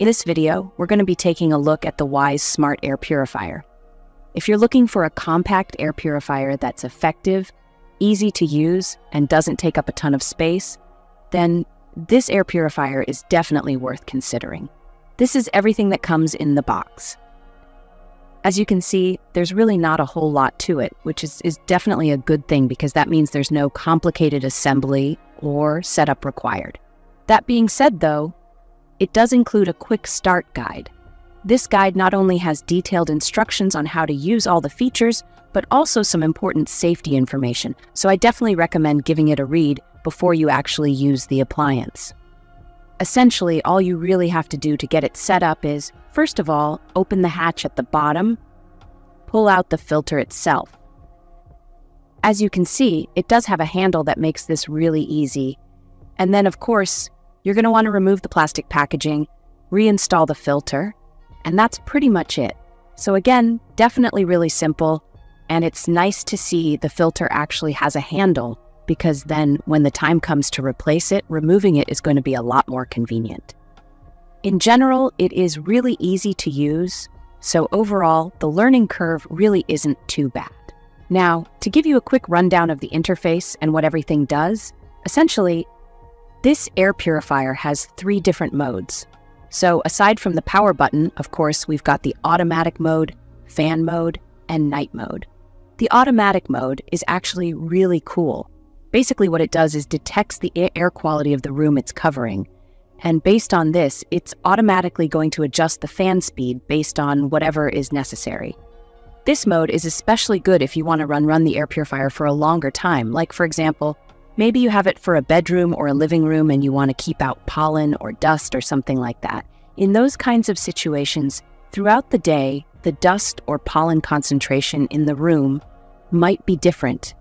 In this video, we're going to be taking a look at the Wyze Smart Air Purifier. If you're looking for a compact air purifier that's effective, easy to use, and doesn't take up a ton of space, then this air purifier is definitely worth considering. This is everything that comes in the box. As you can see, there's really not a whole lot to it, which is definitely a good thing because that means there's no complicated assembly or setup required. That being said, though, it does include a quick start guide. This guide not only has detailed instructions on how to use all the features, but also some important safety information, so I definitely recommend giving it a read before you actually use the appliance. Essentially, all you really have to do to get it set up is, first of all, open the hatch at the bottom, pull out the filter itself. As you can see, it does have a handle that makes this really easy. And then, of course, you're going to want to remove the plastic packaging, reinstall the filter, and that's pretty much it. So again, definitely really simple, and it's nice to see the filter actually has a handle because then when the time comes to replace it, removing it is going to be a lot more convenient. In general, it is really easy to use, so overall, the learning curve really isn't too bad. Now, to give you a quick rundown of the interface and what everything does, essentially, this air purifier has 3 different modes. So aside from the power button, of course, we've got the automatic mode, fan mode, and night mode. The automatic mode is actually really cool. Basically what it does is detects the air quality of the room it's covering. And based on this, it's automatically going to adjust the fan speed based on whatever is necessary. This mode is especially good if you want to run the air purifier for a longer time. Like for example, maybe you have it for a bedroom or a living room and you want to keep out pollen or dust or something like that. In those kinds of situations, throughout the day, the dust or pollen concentration in the room might be different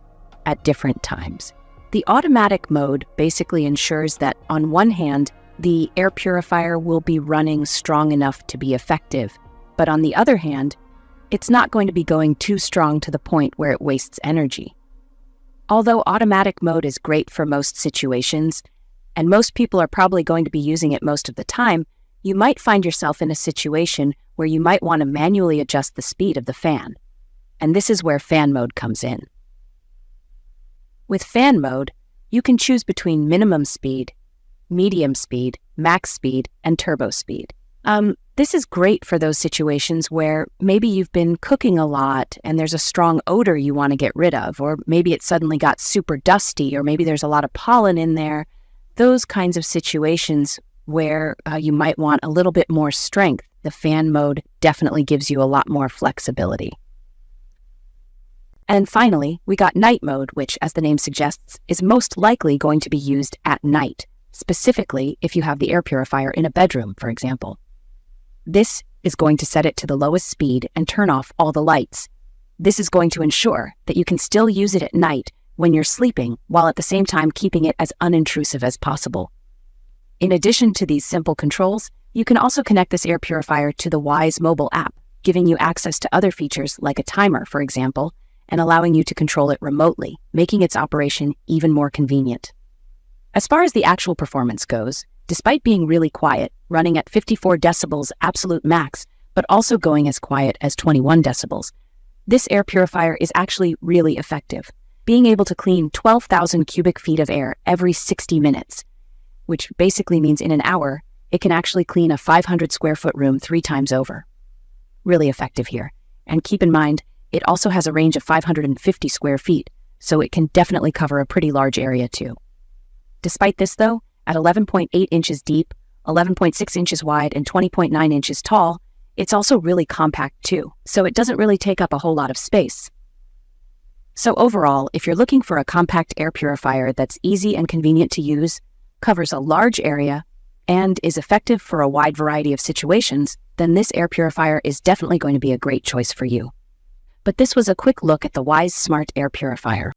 at different times. The automatic mode basically ensures that, on one hand, the air purifier will be running strong enough to be effective, but on the other hand, it's not going to be going too strong to the point where it wastes energy. Although automatic mode is great for most situations, and most people are probably going to be using it most of the time, you might find yourself in a situation where you might want to manually adjust the speed of the fan. And this is where fan mode comes in. With fan mode, you can choose between minimum speed, medium speed, max speed, and turbo speed. This is great for those situations where maybe you've been cooking a lot and there's a strong odor you want to get rid of, or maybe it suddenly got super dusty, or maybe there's a lot of pollen in there. Those kinds of situations where you might want a little bit more strength, the fan mode definitely gives you a lot more flexibility. And finally, we got night mode, which, as the name suggests, is most likely going to be used at night, specifically if you have the air purifier in a bedroom, for example. This is going to set it to the lowest speed and turn off all the lights. This is going to ensure that you can still use it at night when you're sleeping, while at the same time keeping it as unintrusive as possible. In addition to these simple controls, you can also connect this air purifier to the Wyze mobile app, giving you access to other features like a timer, for example, and allowing you to control it remotely, making its operation even more convenient. As far as the actual performance goes, despite being really quiet, running at 54 decibels absolute max, but also going as quiet as 21 decibels, this air purifier is actually really effective, being able to clean 12,000 cubic feet of air every 60 minutes, which basically means in an hour, it can actually clean a 500 square foot room 3 times over. Really effective here. And keep in mind, it also has a range of 550 square feet, so it can definitely cover a pretty large area too. Despite this though, at 11.8 inches deep, 11.6 inches wide, and 20.9 inches tall, it's also really compact too, so it doesn't really take up a whole lot of space. So overall, if you're looking for a compact air purifier that's easy and convenient to use, covers a large area, and is effective for a wide variety of situations, then this air purifier is definitely going to be a great choice for you. But this was a quick look at the Wyze Smart Air Purifier.